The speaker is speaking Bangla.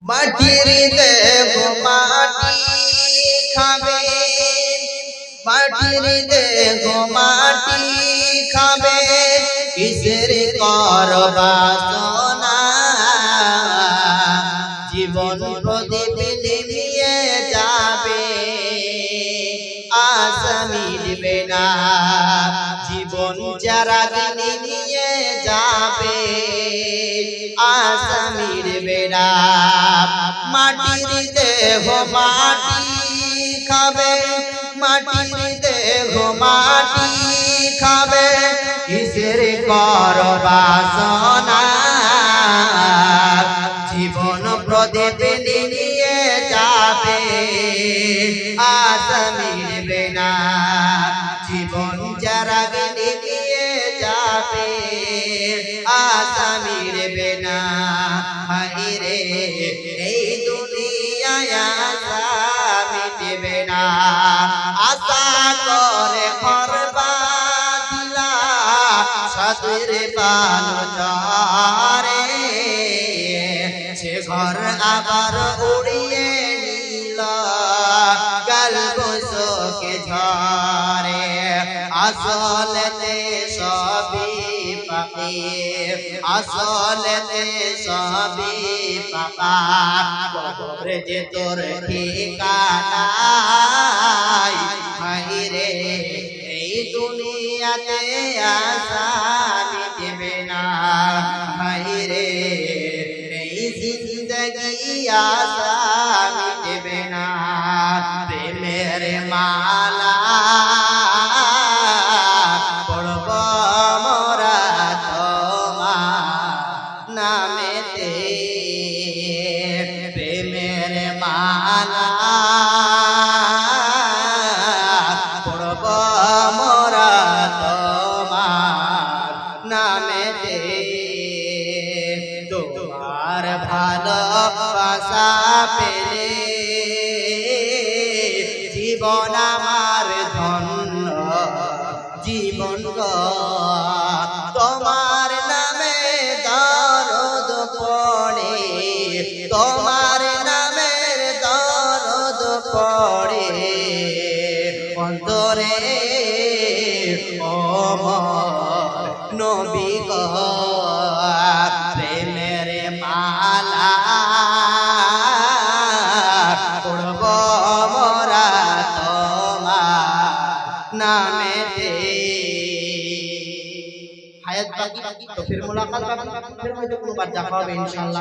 মাটির দেহ মাটি খাবে, মাটির দেহ মাটি খাবে, কিসের কর বাসনা, জীবন প্রদীপ নিভিয়ে যাবে, আশা মিটবে না, জীবন যারা নিভিয়ে যাবে, আশা মিটবে না। মাটির দেহ মাটি খাবে, মাটির দেহ মাটি খাবে, কিসের কর বাসনা, জীবন প্রদীপ নিভিয়ে যাবে, আশা মিটবে না, জীবন যারা নিভিয়ে যাবে, আশা মিটবে না। হায়রে এই দুনিয়ায় আশা মিটবে না, আশা করে ঘর বাঁধিলা সাধুর বালু চরে, সে ঘর আবার উড়িয়ে নিল গেল শোকে ঝরে, আসলেতে সবই পাপি, আসলেতে সবই পাপা, কবরে যে তোর ঠিকানা, হায়রে এই দুনিয়াতে আশা মিটবে না, হায়রে এই জিন্দগি আশা মিটবে না। প্রেমের মালা পড়ব মোরা তোমার নামেতে, প্রেমের মালা পড়ব মোরা তোমার নামেতে, তোমার ভালোবাসা পেলে জীবন আমার ধন্য জীবন গো, তোমার নামে দরদ পড়ে, তোমার নামের দরদ পড়ে অন্তরে, ও মোর নবী গো, প্রেমের মালা পড়ব মোরা তোমার নামেতে। হায়াত বাকি তো ফির মুলাকাত বাকি, ফির হয়তো কোনো বার দেখা হবে ইনশাআল্লাহ।